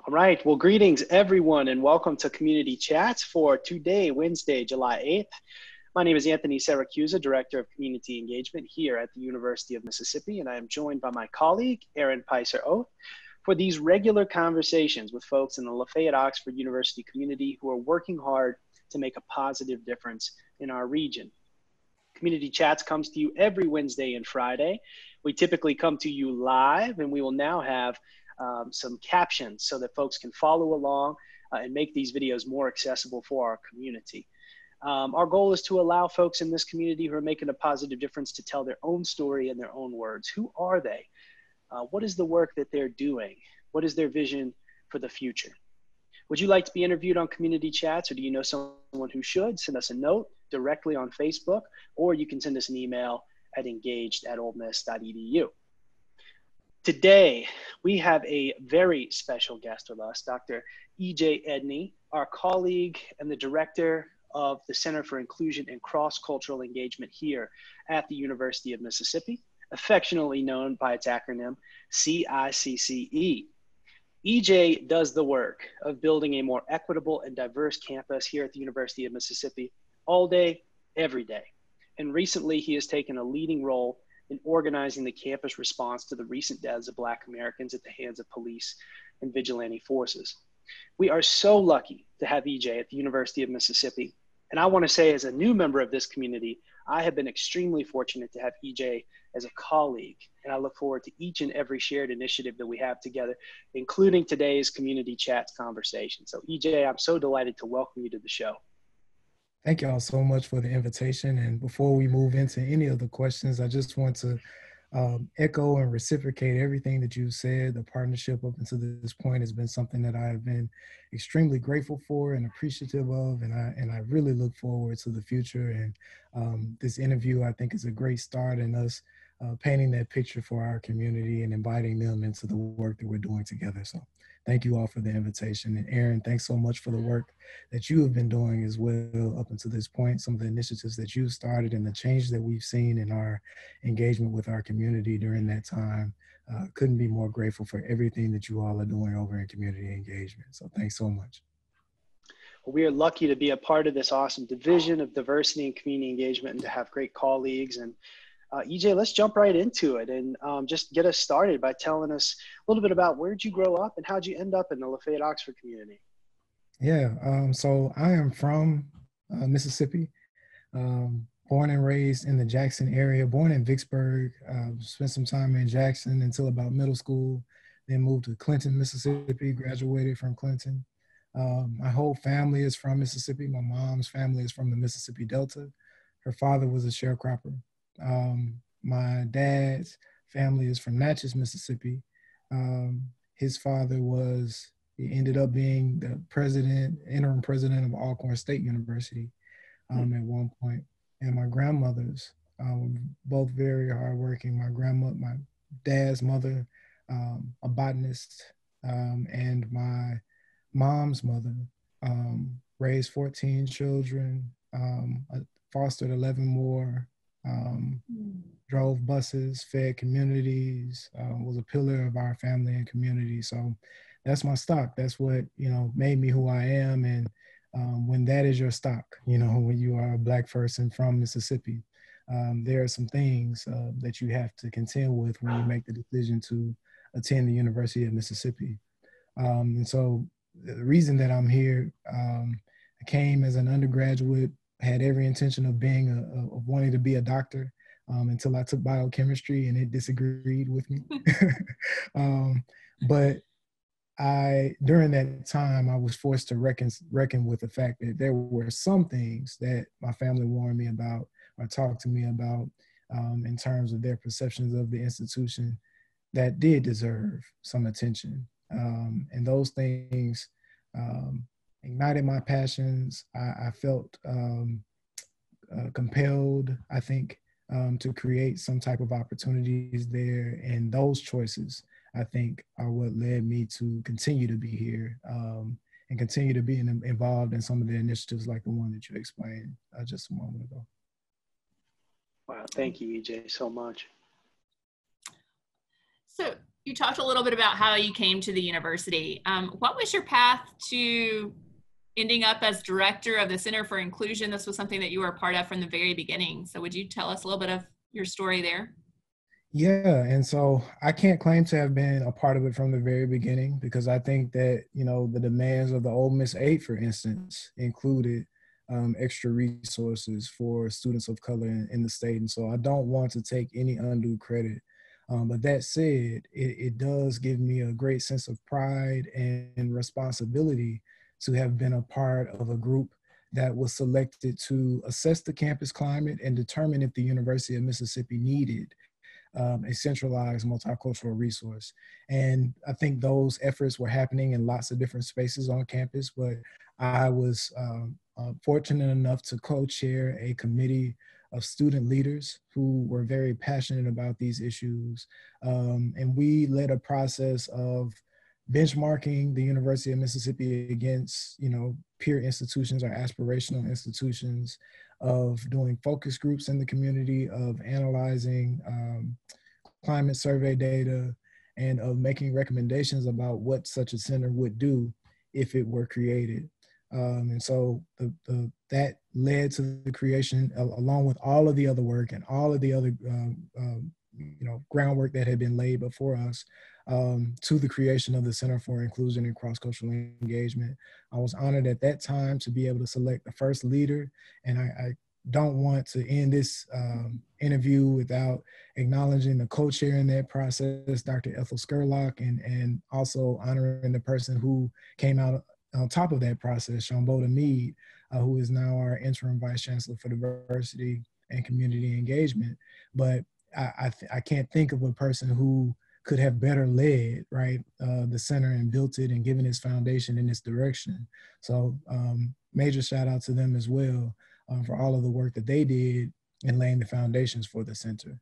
All right. Well, greetings, everyone, and welcome to Community Chats for today, Wednesday, July 8th. My name is Anthony Syracuse, Director of Community Engagement here at the University of Mississippi, and I am joined by my colleague, Aaron Picer-Oath, for these regular conversations with folks in the Lafayette-Oxford University community who are working hard to make a positive difference in our region. Community Chats comes to you every Wednesday and Friday. We typically come to you live, and we will now have some captions so that folks can follow along and make these videos more accessible for our community. Our goal is to allow folks in this community who are making a positive difference to tell their own story in their own words. Who are they? What is the work that they're doing? What is their vision for the future? Would you like to be interviewed on Community Chats, or do you know someone who should? Send us a note directly on Facebook, or you can send us an email at engaged@olemiss.edu. Today, we have a very special guest with us, Dr. E.J. Edney, our colleague and the director of the Center for Inclusion and Cross-Cultural Engagement here at the University of Mississippi, affectionately known by its acronym CICCE. EJ does the work of building a more equitable and diverse campus here at the University of Mississippi all day, every day. And recently, he has taken a leading role in organizing the campus response to the recent deaths of Black Americans at the hands of police and vigilante forces. We are so lucky to have EJ at the University of Mississippi. And I want to say, as a new member of this community, I have been extremely fortunate to have EJ as a colleague. And I look forward to each and every shared initiative that we have together, including today's Community Chats conversation. So EJ, I'm so delighted to welcome you to the show. Thank y'all so much for the invitation. And before we move into any of the questions, I just want to echo and reciprocate everything that you said. The partnership up until this point has been something that I have been extremely grateful for and appreciative of. And I really look forward to the future. And this interview, I think, is a great start in us painting that picture for our community and inviting them into the work that we're doing together. So thank you all for the invitation. And Aaron, thanks so much for the work that you have been doing as well up until this point, some of the initiatives that you've started and the change that we've seen in our engagement with our community during that time. Couldn't be more grateful for everything that you all are doing over in community engagement. So thanks so much. Well, we are lucky to be a part of this awesome division of diversity and community engagement and to have great colleagues. And EJ, let's jump right into it and just get us started by telling us a little bit about where'd you grow up and how'd you end up in the Lafayette-Oxford community? Yeah, so I am from Mississippi, born and raised in the Jackson area, born in Vicksburg, spent some time in Jackson until about middle school, then moved to Clinton, Mississippi, graduated from Clinton. My whole family is from Mississippi. My mom's family is from the Mississippi Delta. Her father was a sharecropper. My dad's family is from Natchez, Mississippi. His father he ended up being the interim president of Alcorn State University at one point. And my grandmothers, both very hardworking. My dad's mother, a botanist, and my mom's mother raised 14 children, fostered 11 more, drove buses, fed communities, was a pillar of our family and community. So that's my stock. That's what, made me who I am. And when that is your stock, when you are a Black person from Mississippi, there are some things that you have to contend with when you make the decision to attend the University of Mississippi. And so the reason that I'm here, I came as an undergraduate, had every intention of of wanting to be a doctor until I took biochemistry and it disagreed with me. But during that time, I was forced to reckon with the fact that there were some things that my family warned me about or talked to me about in terms of their perceptions of the institution that did deserve some attention. And those things ignited my passions. I felt compelled, I think, to create some type of opportunities there. And those choices, I think, are what led me to continue to be here and continue to be involved in some of the initiatives like the one that you explained just a moment ago. Wow, thank you, EJ, so much. So You talked a little bit about how you came to the university. What was your path to ending up as director of the Center for Inclusion? This was something that you were a part of from the very beginning. So would you tell us a little bit of your story there? Yeah, and so I can't claim to have been a part of it from the very beginning because I think that, you know, the demands of the Ole Miss 8, for instance, included extra resources for students of color in the state. And so I don't want to take any undue credit. But that said, it does give me a great sense of pride and responsibility to have been a part of a group that was selected to assess the campus climate and determine if the University of Mississippi needed a centralized multicultural resource. And I think those efforts were happening in lots of different spaces on campus, but I was fortunate enough to co-chair a committee of student leaders who were very passionate about these issues. And we led a process of benchmarking the University of Mississippi against, you know, peer institutions or aspirational institutions, of doing focus groups in the community, of analyzing climate survey data, and of making recommendations about what such a center would do if it were created. And so that led to the creation, along with all of the other work and all of the other groundwork that had been laid before us, to the creation of the Center for Inclusion and Cross-Cultural Engagement. I was honored at that time to be able to select the first leader, and I don't want to end this interview without acknowledging the co-chair in that process, Dr. Ethel Skurlock, and also honoring the person who came out on top of that process, Shambhoda Mead, who is now our interim vice chancellor for diversity and community engagement. But I can't think of a person who could have better led, right, the center and built it and given its foundation in its direction. So major shout out to them as well for all of the work that they did in laying the foundations for the center.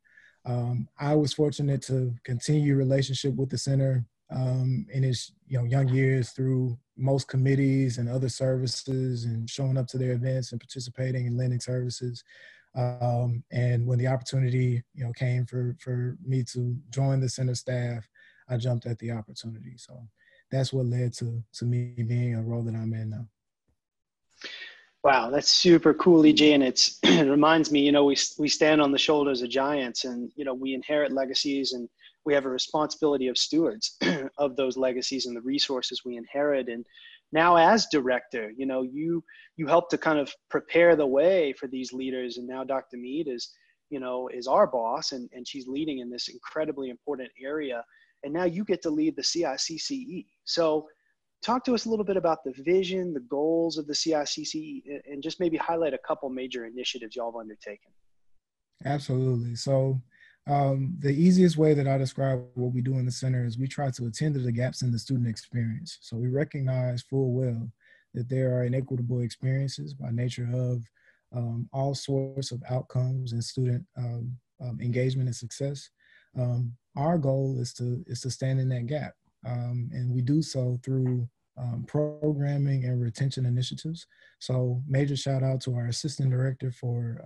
I was fortunate to continue relationship with the center in its young years through most committees and other services and showing up to their events and participating in lending services. And when the opportunity came for me to join the center staff, I jumped at the opportunity. So that's what led to me being a role that I'm in now. Wow, that's super cool, EJ, and it reminds me, we stand on the shoulders of giants, and we inherit legacies, and we have a responsibility of stewards of those legacies and the resources we inherit. And now, as director, you help to kind of prepare the way for these leaders, and now Dr. Mead is our boss, and she's leading in this incredibly important area, and now you get to lead the CICCE. So talk to us a little bit about the vision, the goals of the CICCE, and just maybe highlight a couple major initiatives y'all have undertaken. Absolutely. So the easiest way that I describe what we do in the center is we try to attend to the gaps in the student experience. So we recognize full well that there are inequitable experiences by nature of all sorts of outcomes and student engagement and success. Our goal is to stand in that gap. And we do so through programming and retention initiatives. So major shout out to our assistant director for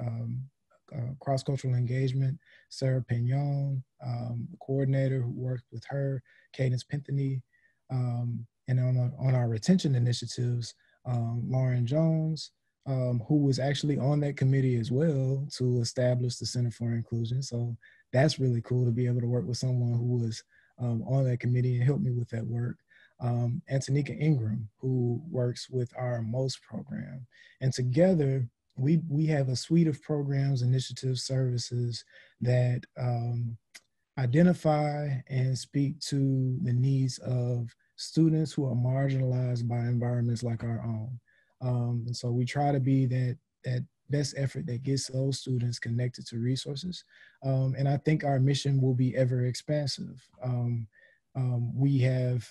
cross-cultural engagement, Sarah Pignon, the coordinator who worked with her, Cadence Pinthony, and on our retention initiatives, Lauren Jones, who was actually on that committee as well to establish the Center for Inclusion. So that's really cool to be able to work with someone who was on that committee and help me with that work. Antonika Ingram, who works with our MOST program. And together, we have a suite of programs, initiatives, services that identify and speak to the needs of students who are marginalized by environments like our own. And so we try to be that best effort that gets those students connected to resources. And I think our mission will be ever expansive. We have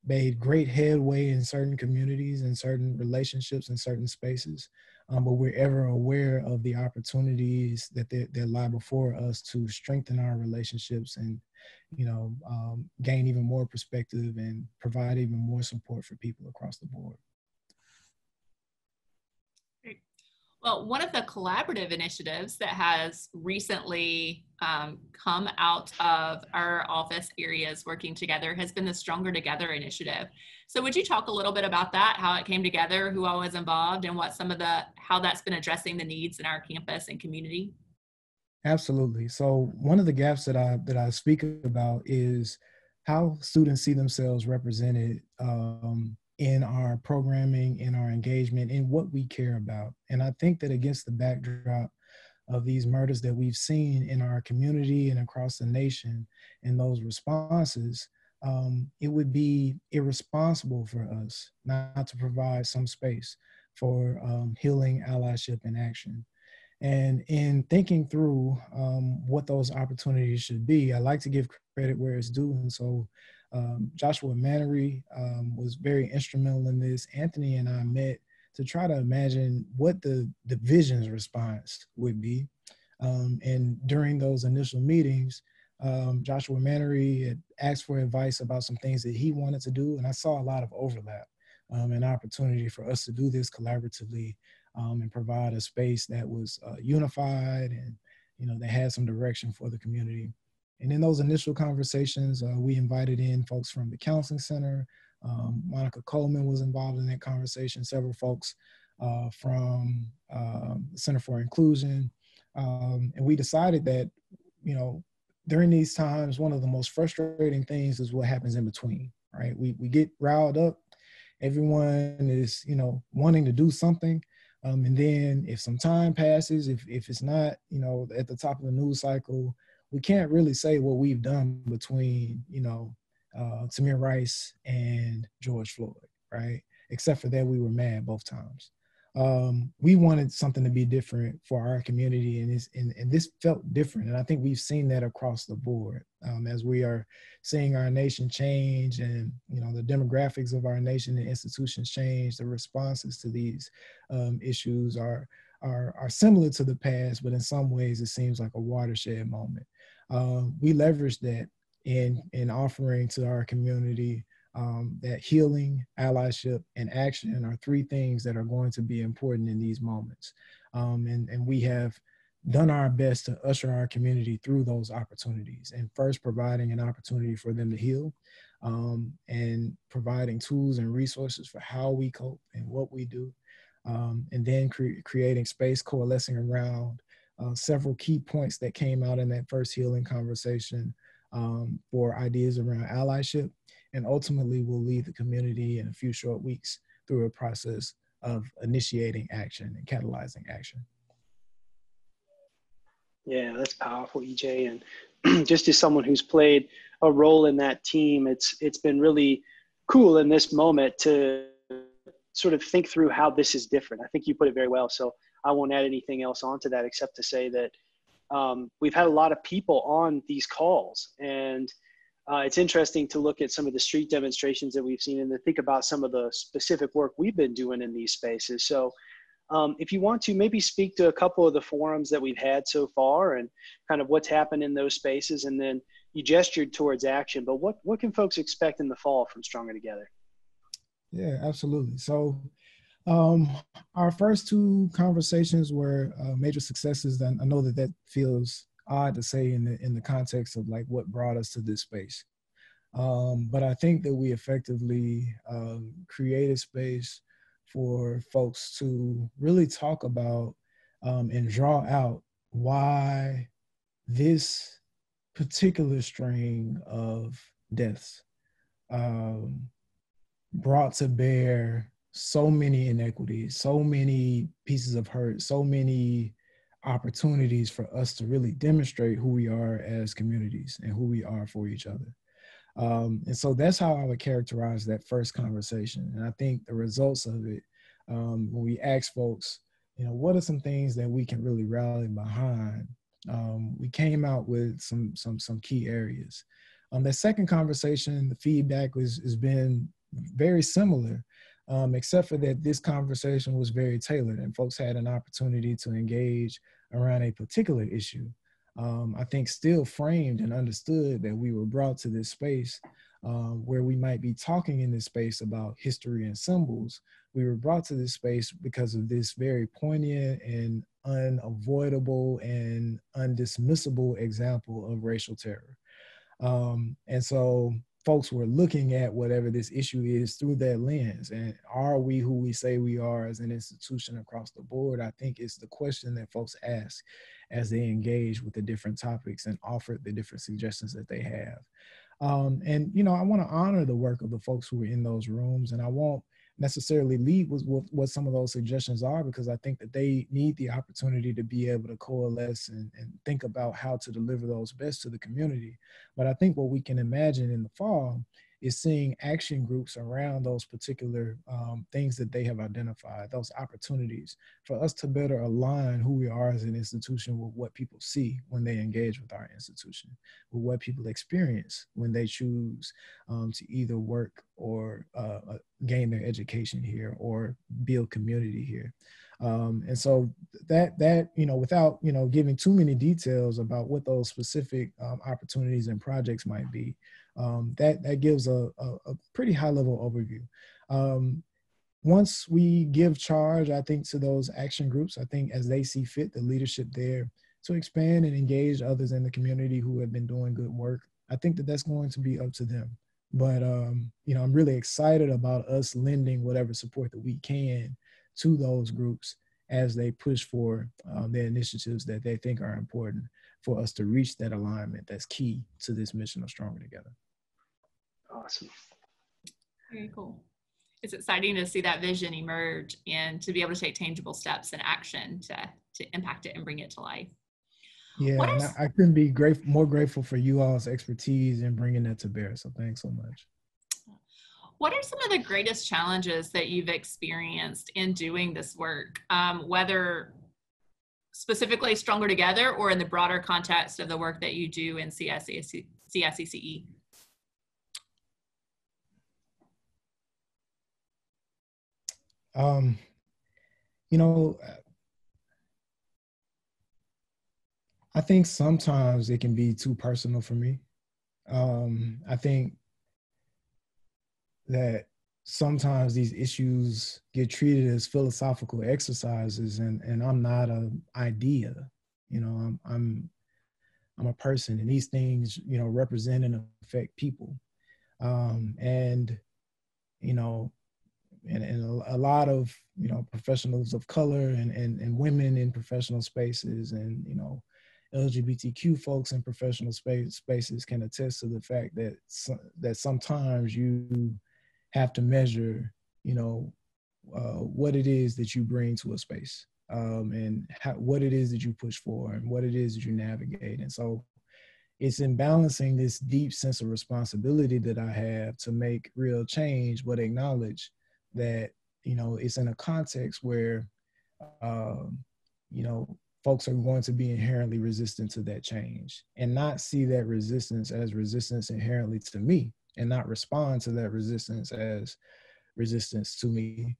made great headway in certain communities and certain relationships in certain spaces, but we're ever aware of the opportunities that lie before us to strengthen our relationships and gain even more perspective and provide even more support for people across the board. Well, one of the collaborative initiatives that has recently come out of our office areas working together has been the Stronger Together initiative. So would you talk a little bit about that, how it came together, who all was involved, and what how that's been addressing the needs in our campus and community? Absolutely. So one of the gaps that I speak about is how students see themselves represented in our programming, in our engagement, in what we care about. And I think that against the backdrop of these murders that we've seen in our community and across the nation, and those responses, it would be irresponsible for us not to provide some space for healing, allyship, and action. And in thinking through what those opportunities should be, I like to give credit where it's due. And so Joshua Mannery was very instrumental in this. Anthony and I met to try to imagine what the division's response would be. And during those initial meetings, Joshua Mannery had asked for advice about some things that he wanted to do. And I saw a lot of overlap and opportunity for us to do this collaboratively and provide a space that was unified and, that had some direction for the community. And in those initial conversations, we invited in folks from the counseling center. Monica Coleman was involved in that conversation, several folks from the Center for Inclusion. And we decided that, during these times, one of the most frustrating things is what happens in between, right? We get riled up. Everyone is, wanting to do something. And then if some time passes, if it's not, at the top of the news cycle, we can't really say what we've done between, Tamir Rice and George Floyd, right? Except for that, we were mad both times. We wanted something to be different for our community, and this felt different. And I think we've seen that across the board as we are seeing our nation change, and the demographics of our nation and institutions change. The responses to these issues are similar to the past, but in some ways it seems like a watershed moment. We leveraged that in offering to our community that healing, allyship, and action are three things that are going to be important in these moments. And we have done our best to usher our community through those opportunities, and first providing an opportunity for them to heal, and providing tools and resources for how we cope and what we do, and then creating space, coalescing around several key points that came out in that first healing conversation for ideas around allyship. And ultimately, we'll lead the community in a few short weeks through a process of initiating action and catalyzing action. Yeah, that's powerful, EJ. And just as someone who's played a role in that team, it's been really cool in this moment to sort of think through how this is different. I think you put it very well, so I won't add anything else onto that except to say that we've had a lot of people on these calls, and it's interesting to look at some of the street demonstrations that we've seen and to think about some of the specific work we've been doing in these spaces. So if you want to maybe speak to a couple of the forums that we've had so far and kind of what's happened in those spaces, and then you gestured towards action, but what can folks expect in the fall from Stronger Together? Yeah, absolutely. So our first two conversations were major successes. And I know that feels odd to say in the context of like what brought us to this space. But I think that we effectively created space for folks to really talk about and draw out why this particular string of deaths brought to bear so many inequities, so many pieces of hurt, so many opportunities for us to really demonstrate who we are as communities and who we are for each other. And so that's how I would characterize that first conversation. And I think the results of it, when we ask folks, what are some things that we can really rally behind? We came out with some key areas. That second conversation, the feedback has been very similar, except for that this conversation was very tailored and folks had an opportunity to engage around a particular issue. I think still framed and understood that we were brought to this space where we might be talking in this space about history and symbols, we were brought to this space because of this very poignant and unavoidable and undismissible example of racial terror. And so folks were looking at whatever this issue is through that lens. And are we who we say we are as an institution across the board? I think it's the question that folks ask as they engage with the different topics and offer the different suggestions that they have. And, you know, I want to honor the work of the folks who were in those rooms, and I won't necessarily lead with what some of those suggestions are, because I think that they need the opportunity to be able to coalesce and think about how to deliver those best to the community. But I think what we can imagine in the fall is seeing action groups around those particular things that they have identified, those opportunities for us to better align who we are as an institution with what people see when they engage with our institution, with what people experience when they choose to either work or gain their education here or build community here. And so that, you know, without, you know, giving too many details about what those specific opportunities and projects might be, that gives a pretty high level overview. Once we give charge, I think, to those action groups, I think as they see fit, the leadership there to expand and engage others in the community who have been doing good work, I think that that's going to be up to them. But, you know, I'm really excited about us lending whatever support that we can to those groups as they push for the initiatives that they think are important for us to reach that alignment that's key to this mission of Stronger Together. Awesome. Very cool. It's exciting to see that vision emerge and to be able to take tangible steps and action to impact it and bring it to life. Yeah, and I couldn't be more grateful for you all's expertise in bringing that to bear. So thanks so much. What are some of the greatest challenges that you've experienced in doing this work, whether specifically Stronger Together or in the broader context of the work that you do in CICCE? You know, I think sometimes it can be too personal for me. I think that sometimes these issues get treated as philosophical exercises, and I'm not an idea. You know, I'm a person, and these things, you know, represent and affect people. And you know, and a lot of, you know, professionals of color and women in professional spaces, and, you know, LGBTQ folks in professional spaces can attest to the fact that that sometimes you have to measure, you know, what it is that you bring to a space, and what it is that you push for, and what it is that you navigate. And so it's in balancing this deep sense of responsibility that I have to make real change, but acknowledge that, you know, it's in a context where, you know, folks are going to be inherently resistant to that change, and not see that resistance as resistance inherently to me, and not respond to that resistance as resistance to me.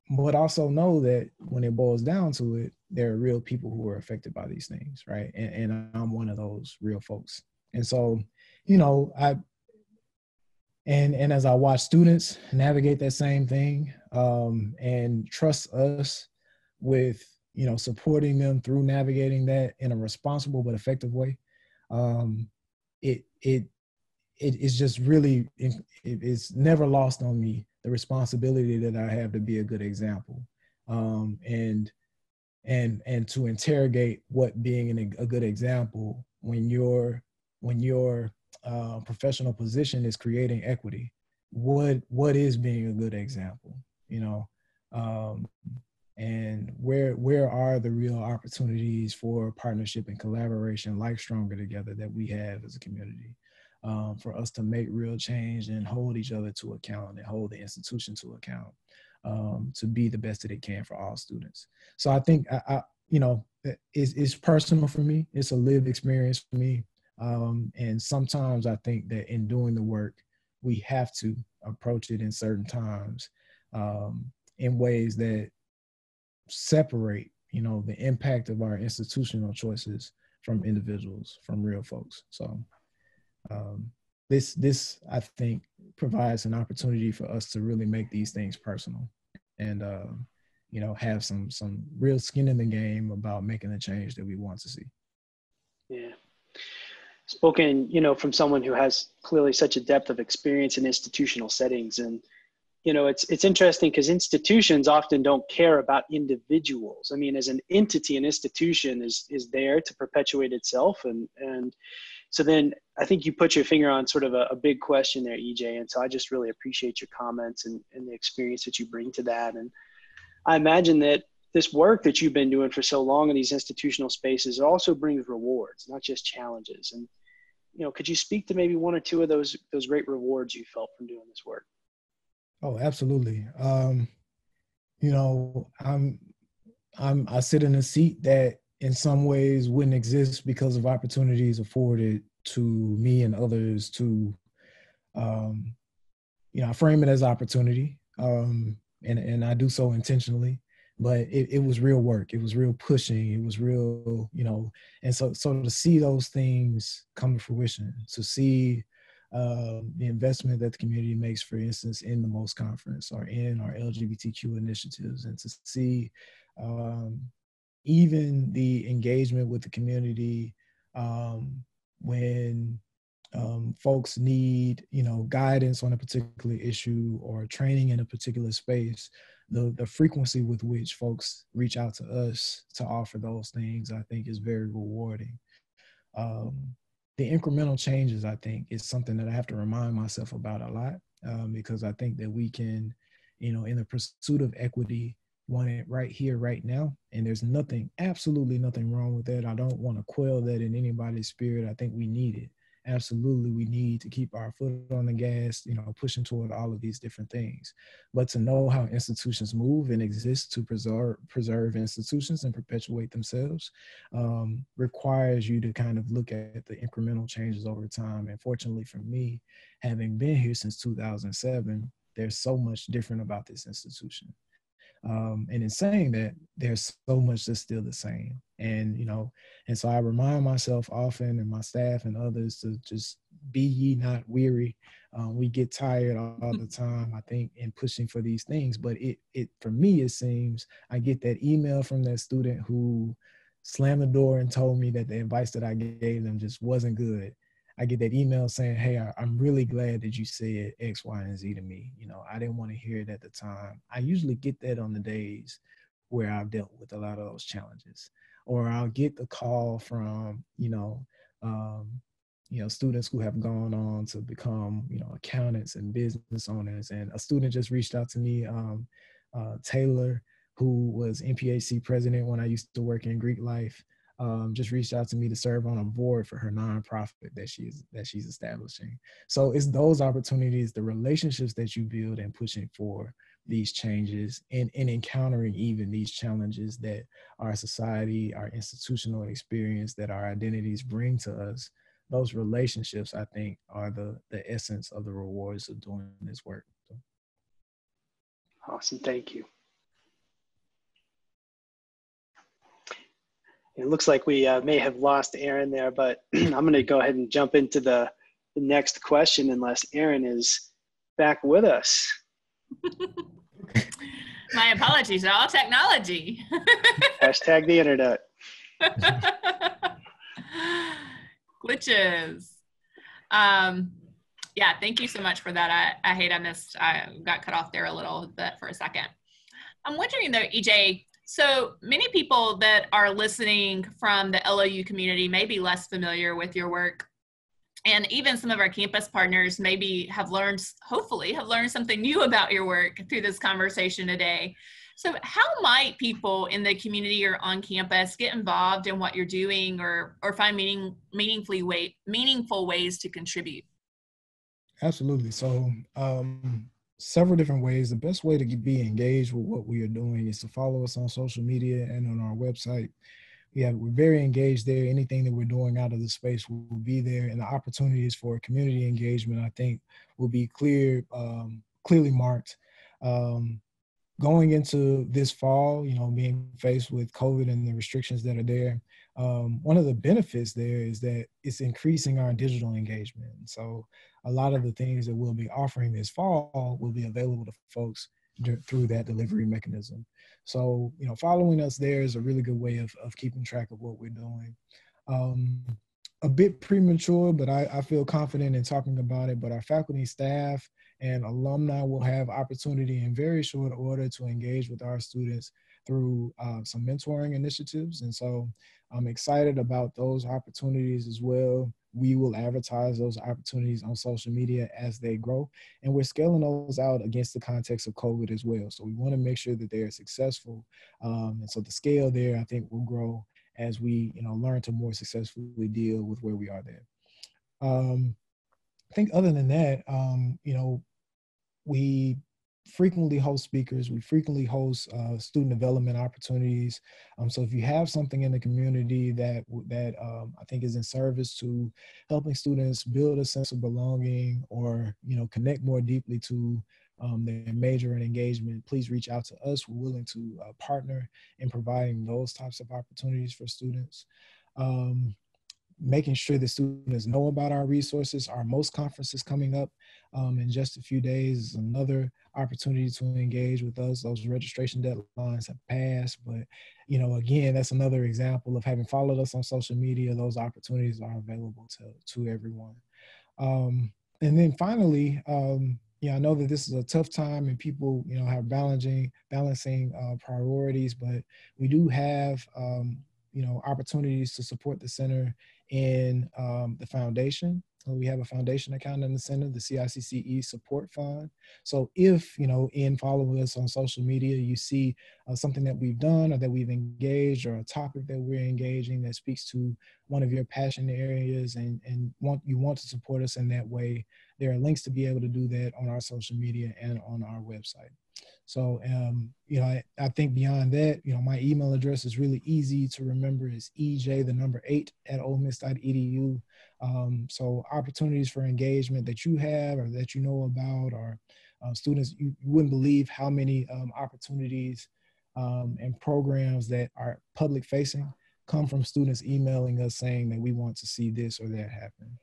But also know that when it boils down to it, there are real people who are affected by these things, right? And I'm one of those real folks. And so, you know, and as I watch students navigate that same thing, and trust us with, you know, supporting them through navigating that in a responsible but effective way, it's just really, it's never lost on me the responsibility that I have to be a good example, and to interrogate what being a good example when your professional position is creating equity. What is being a good example, you know? And where are the real opportunities for partnership and collaboration like Stronger Together that we have as a community, for us to make real change and hold each other to account and hold the institution to account, to be the best that it can for all students. So I think, you know, it's personal for me. It's a lived experience for me. And sometimes I think that in doing the work, we have to approach it in certain times, in ways that separate, you know, the impact of our institutional choices from individuals, from real folks. So this I think provides an opportunity for us to really make these things personal and have some real skin in the game about making the change that we want to see. Yeah. Spoken, from someone who has clearly such a depth of experience in institutional settings. And, it's interesting because institutions often don't care about individuals. I mean, as an entity, an institution is there to perpetuate itself. And so then I think you put your finger on sort of a big question there, EJ. And so I just really appreciate your comments and the experience that you bring to that. And I imagine that this work that you've been doing for so long in these institutional spaces also brings rewards, not just challenges. And, could you speak to maybe one or two of those great rewards you felt from doing this work? Oh, absolutely. I sit in a seat that in some ways wouldn't exist because of opportunities afforded to me and others to, I frame it as opportunity, and I do so intentionally. But it was real work. It was real pushing. It was real, and so to see those things come to fruition, to see the investment that the community makes, for instance, in the MOST conference or in our LGBTQ initiatives, and to see even the engagement with the community when folks need, guidance on a particular issue or training in a particular space, the frequency with which folks reach out to us to offer those things, I think is very rewarding. The incremental changes, I think, is something that I have to remind myself about a lot, because I think that we can, in the pursuit of equity, want it right here, right now. And there's absolutely nothing wrong with that. I don't want to quell that in anybody's spirit. I think we need it. Absolutely, we need to keep our foot on the gas, pushing toward all of these different things. But to know how institutions move and exist to preserve institutions and perpetuate themselves requires you to kind of look at the incremental changes over time. And fortunately for me, having been here since 2007, there's so much different about this institution. And in saying that, there's so much that's still the same. And, and so I remind myself often, and my staff and others, to just be ye not weary. We get tired all the time, I think, in pushing for these things. But it for me, it seems I get that email from that student who slammed the door and told me that the advice that I gave them just wasn't good. I get that email saying, hey, I'm really glad that you said X, Y, and Z to me. I didn't want to hear it at the time. I usually get that on the days where I've dealt with a lot of those challenges. Or I'll get the call from, students who have gone on to become, accountants and business owners. And a student just reached out to me, Taylor, who was NPHC president when I used to work in Greek life. Just reached out to me to serve on a board for her nonprofit that she's establishing. So it's those opportunities, the relationships that you build and pushing for these changes and encountering even these challenges that our society, our institutional experience, that our identities bring to us. Those relationships, I think, are the essence of the rewards of doing this work. So. Awesome, thank you. It looks like we may have lost Aaron there, but I'm going to go ahead and jump into the next question unless Aaron is back with us. My apologies, all technology. Hashtag the internet. Glitches. Yeah, thank you so much for that. I got cut off there a little bit for a second. I'm wondering though, EJ, so many people that are listening from the LOU community may be less familiar with your work. And even some of our campus partners maybe hopefully have learned something new about your work through this conversation today. So how might people in the community or on campus get involved in what you're doing or find meaningful ways to contribute? Absolutely. So several different ways. The best way to be engaged with what we are doing is to follow us on social media and on our website. We're very engaged there. Anything that we're doing out of the space will be there, and the opportunities for community engagement, I think, will be clearly marked. Going into this fall, being faced with COVID and the restrictions that are there, one of the benefits there is that it's increasing our digital engagement. So a lot of the things that we'll be offering this fall will be available to folks through that delivery mechanism. So, following us there is a really good way of keeping track of what we're doing. A bit premature, but I feel confident in talking about it, but our faculty, staff, and alumni will have opportunity in very short order to engage with our students through some mentoring initiatives. And so I'm excited about those opportunities as well. We will advertise those opportunities on social media as they grow. And we're scaling those out against the context of COVID as well. So we want to make sure that they are successful. And so the scale there, I think, will grow as we learn to more successfully deal with where we are there. I think other than that, we frequently host speakers. We frequently host student development opportunities. So if you have something in the community that I think is in service to helping students build a sense of belonging or connect more deeply to their major and engagement, please reach out to us. We're willing to partner in providing those types of opportunities for students. Making sure that students know about our resources. Our most conference is coming up in just a few days. Is another opportunity to engage with us. Those registration deadlines have passed, but again, that's another example of having followed us on social media. Those opportunities are available to everyone. And then finally, I know that this is a tough time and people, have balancing priorities, but we do have, opportunities to support the center in the foundation. We have a foundation account in the center, the CICCE Support Fund. So if, in following us on social media, you see something that we've done or that we've engaged or a topic that we're engaging that speaks to one of your passion areas and you want to support us in that way, there are links to be able to do that on our social media and on our website. So, I think beyond that, my email address is really easy to remember. It's ej8@olemiss.edu. So opportunities for engagement that you have or that you know about, or students, you wouldn't believe how many opportunities and programs that are public facing come from students emailing us saying that we want to see this or that happen.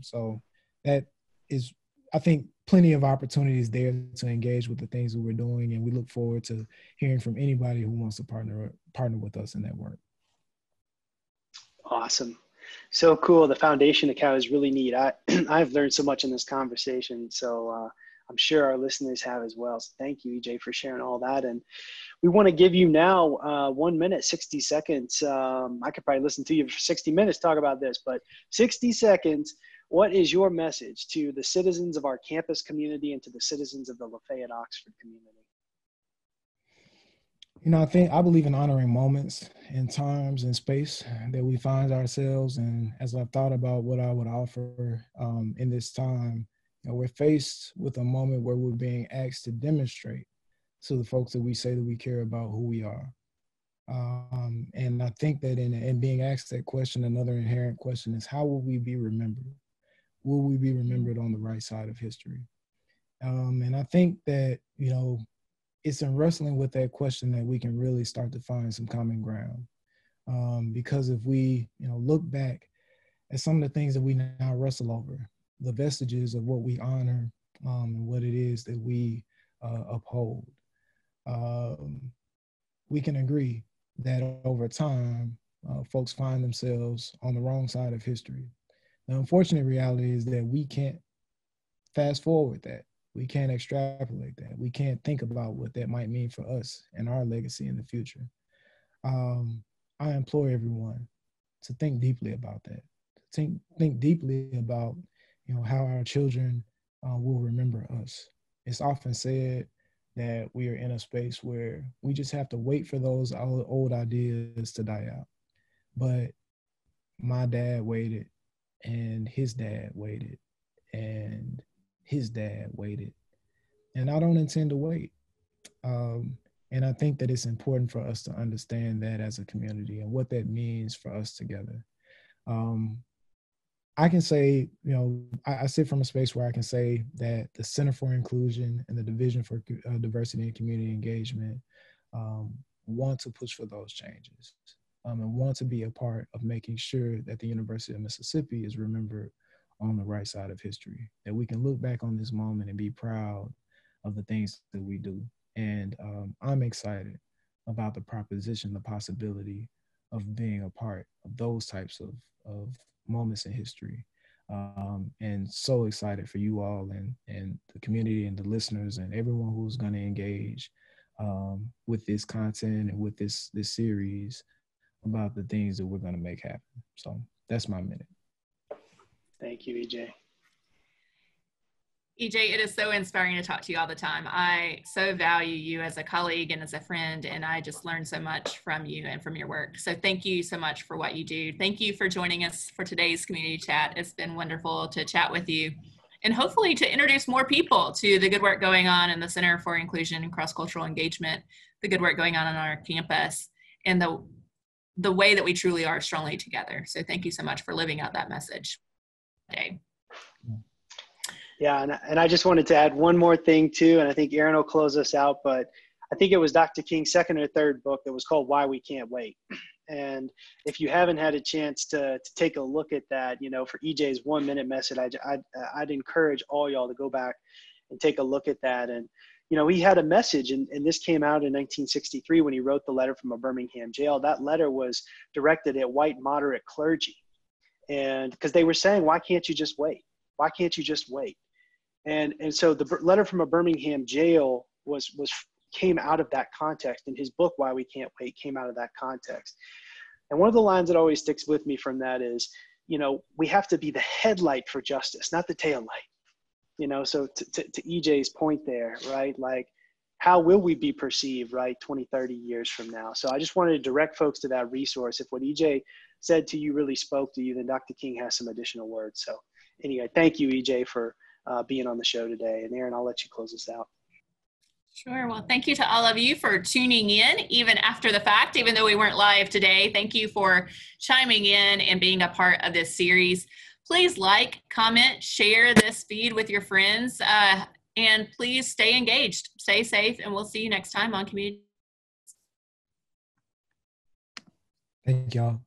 So that is, I think, plenty of opportunities there to engage with the things that we're doing, and we look forward to hearing from anybody who wants to partner with us in that work. Awesome. So cool. The foundation account is really neat. I've learned so much in this conversation, so I'm sure our listeners have as well. So thank you, EJ, for sharing all that. And we want to give you now 1 minute, 60 seconds. I could probably listen to you for 60 minutes talk about this, but 60 seconds. What is your message to the citizens of our campus community and to the citizens of the Lafayette Oxford community? I believe in honoring moments and times and space that we find ourselves. And as I've thought about what I would offer in this time, we're faced with a moment where we're being asked to demonstrate to the folks that we say that we care about who we are. And I think that in being asked that question, another inherent question is, how will we be remembered? Will we be remembered on the right side of history? And I think that, it's in wrestling with that question that we can really start to find some common ground. Because if we, look back at some of the things that we now wrestle over, the vestiges of what we honor and what it is that we uphold, we can agree that over time, folks find themselves on the wrong side of history. The unfortunate reality is that we can't fast forward that. We can't extrapolate that. We can't think about what that might mean for us and our legacy in the future. I implore everyone to think deeply about that. Think deeply about, how our children will remember us. It's often said that we are in a space where we just have to wait for those old ideas to die out. But my dad waited, and his dad waited, and his dad waited. And I don't intend to wait. And I think that it's important for us to understand that as a community and what that means for us together. I can say, I sit from a space where I can say that the Center for Inclusion and the Division for Diversity and Community Engagement want to push for those changes and want to be a part of making sure that the University of Mississippi is remembered on the right side of history, that we can look back on this moment and be proud of the things that we do. And I'm excited about the proposition, the possibility of being a part of those types of moments in history. And so excited for you all and the community and the listeners and everyone who's going to engage with this content and with this series about the things that we're going to make happen. So that's my minute. Thank you, EJ. EJ, it is so inspiring to talk to you all the time. I so value you as a colleague and as a friend, and I just learned so much from you and from your work. So thank you so much for what you do. Thank you for joining us for today's community chat. It's been wonderful to chat with you and hopefully to introduce more people to the good work going on in the Center for Inclusion and Cross-Cultural Engagement, the good work going on our campus, and the way that we truly are strongly together. So thank you so much for living out that message today. Yeah, and I just wanted to add one more thing too, and I think Aaron will close us out, but I think it was Dr. King's second or third book that was called Why We Can't Wait. And if you haven't had a chance to take a look at that, you know, for EJ's 1 minute message, I'd encourage all y'all to go back and take a look at that. And, you know, he had a message, and this came out in 1963 when he wrote the letter from a Birmingham jail. That letter was directed at white moderate clergy. And because they were saying, why can't you just wait? Why can't you just wait? And so the letter from a Birmingham jail came out of that context, and his book, Why We Can't Wait, came out of that context. And one of the lines that always sticks with me from that is, you know, we have to be the headlight for justice, not the tail light. You know, so to EJ's point there, right? Like, how will we be perceived, right, 20, 30 years from now? So I just wanted to direct folks to that resource. If what EJ said to you really spoke to you, then Dr. King has some additional words. So anyway, thank you, EJ, for being on the show today. And Aaron, I'll let you close this out. Sure. Well, thank you to all of you for tuning in, even after the fact, even though we weren't live today. Thank you for chiming in and being a part of this series. Please like, comment, share this feed with your friends, and please stay engaged, stay safe, and we'll see you next time on Community. Thank y'all.